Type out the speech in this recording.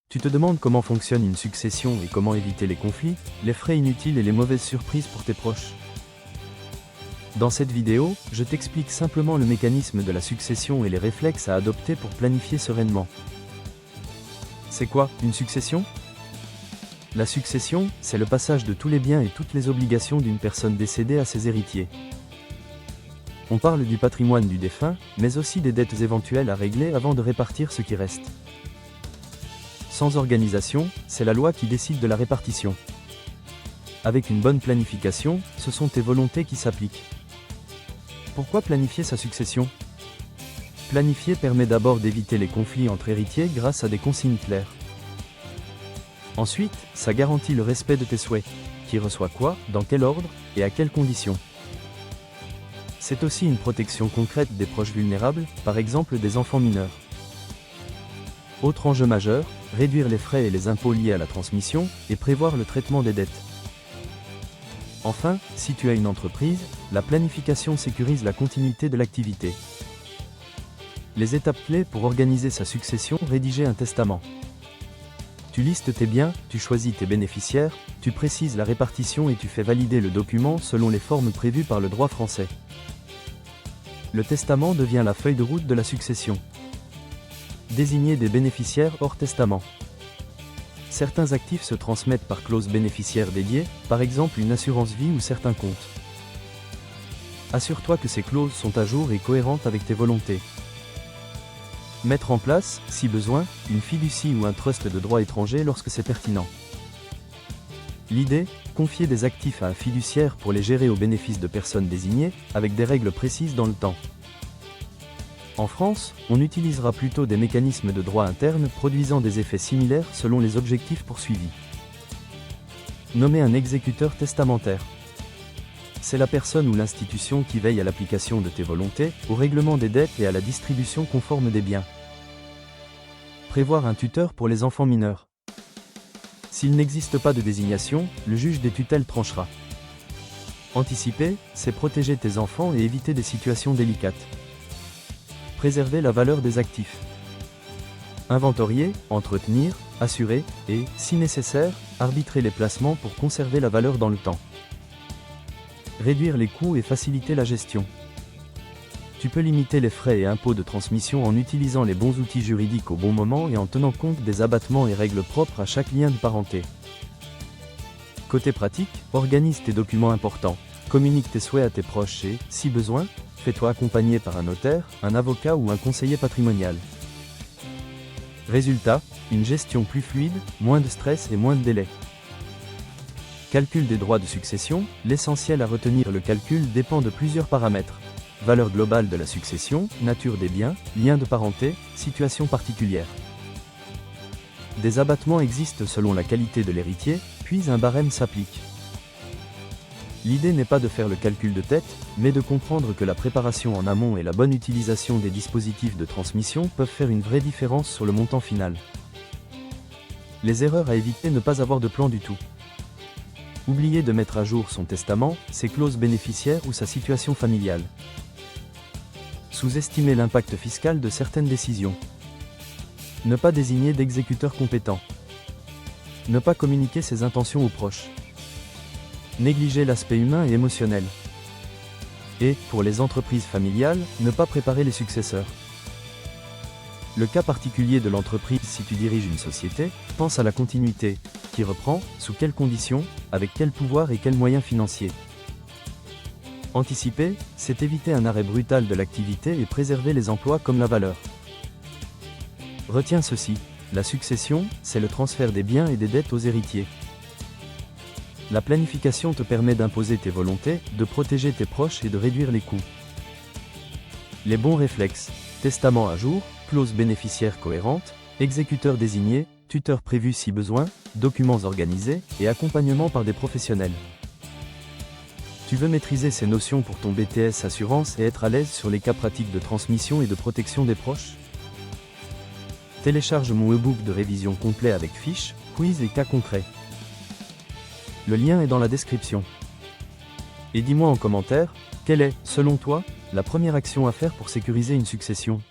Tu te demandes comment fonctionne une succession et comment éviter les conflits, les frais inutiles et les mauvaises surprises pour tes proches. Dans cette vidéo, je t'explique simplement le mécanisme de la succession et les réflexes à adopter pour planifier sereinement. C'est quoi, une succession ? La succession, c'est le passage de tous les biens et toutes les obligations d'une personne décédée à ses héritiers. On parle du patrimoine du défunt, mais aussi des dettes éventuelles à régler avant de répartir ce qui reste. Sans organisation, c'est la loi qui décide de la répartition. Avec une bonne planification, ce sont tes volontés qui s'appliquent. Pourquoi planifier sa succession ? Planifier permet d'abord d'éviter les conflits entre héritiers grâce à des consignes claires. Ensuite, ça garantit le respect de tes souhaits. Qui reçoit quoi, dans quel ordre, et à quelles conditions. C'est aussi une protection concrète des proches vulnérables, par exemple des enfants mineurs. Autre enjeu majeur, réduire les frais et les impôts liés à la transmission, et prévoir le traitement des dettes. Enfin, si tu as une entreprise, la planification sécurise la continuité de l'activité. Les étapes clés pour organiser sa succession: rédiger un testament. Tu listes tes biens, tu choisis tes bénéficiaires, tu précises la répartition et tu fais valider le document selon les formes prévues par le droit français. Le testament devient la feuille de route de la succession. Désigner des bénéficiaires hors testament. Certains actifs se transmettent par clause bénéficiaire dédiée, par exemple une assurance vie ou certains comptes. Assure-toi que ces clauses sont à jour et cohérentes avec tes volontés. Mettre en place, si besoin, une fiducie ou un trust de droit étranger lorsque c'est pertinent. L'idée, confier des actifs à un fiduciaire pour les gérer au bénéfice de personnes désignées, avec des règles précises dans le temps. En France, on utilisera plutôt des mécanismes de droit interne produisant des effets similaires selon les objectifs poursuivis. Nommer un exécuteur testamentaire. C'est la personne ou l'institution qui veille à l'application de tes volontés, au règlement des dettes et à la distribution conforme des biens. Prévoir un tuteur pour les enfants mineurs. S'il n'existe pas de désignation, le juge des tutelles tranchera. Anticiper, c'est protéger tes enfants et éviter des situations délicates. Préserver la valeur des actifs. Inventorier, entretenir, assurer, et, si nécessaire, arbitrer les placements pour conserver la valeur dans le temps. Réduire les coûts et faciliter la gestion. Tu peux limiter les frais et impôts de transmission en utilisant les bons outils juridiques au bon moment et en tenant compte des abattements et règles propres à chaque lien de parenté. Côté pratique, organise tes documents importants, communique tes souhaits à tes proches et, si besoin, fais-toi accompagner par un notaire, un avocat ou un conseiller patrimonial. Résultat, une gestion plus fluide, moins de stress et moins de délais. Calcul des droits de succession, l'essentiel à retenir: le calcul dépend de plusieurs paramètres. Valeur globale de la succession, nature des biens, lien de parenté, situation particulière. Des abattements existent selon la qualité de l'héritier, puis un barème s'applique. L'idée n'est pas de faire le calcul de tête, mais de comprendre que la préparation en amont et la bonne utilisation des dispositifs de transmission peuvent faire une vraie différence sur le montant final. Les erreurs à éviter: ne pas avoir de plan du tout. Oublier de mettre à jour son testament, ses clauses bénéficiaires ou sa situation familiale. Sous-estimer l'impact fiscal de certaines décisions. Ne pas désigner d'exécuteur compétent. Ne pas communiquer ses intentions aux proches. Négliger l'aspect humain et émotionnel. Et, pour les entreprises familiales, ne pas préparer les successeurs. Le cas particulier de l'entreprise: si tu diriges une société, pense à la continuité. Qui reprend, sous quelles conditions, avec quel pouvoir et quels moyens financiers. Anticiper, c'est éviter un arrêt brutal de l'activité et préserver les emplois comme la valeur. Retiens ceci: la succession, c'est le transfert des biens et des dettes aux héritiers. La planification te permet d'imposer tes volontés, de protéger tes proches et de réduire les coûts. Les bons réflexes: testament à jour, clause bénéficiaire cohérente, exécuteur désigné, tuteur prévu si besoin, documents organisés, et accompagnement par des professionnels. Tu veux maîtriser ces notions pour ton BTS Assurance et être à l'aise sur les cas pratiques de transmission et de protection des proches? Télécharge mon e-book de révision complet avec fiches, quiz et cas concrets. Le lien est dans la description. Et dis-moi en commentaire, quelle est, selon toi, la première action à faire pour sécuriser une succession ?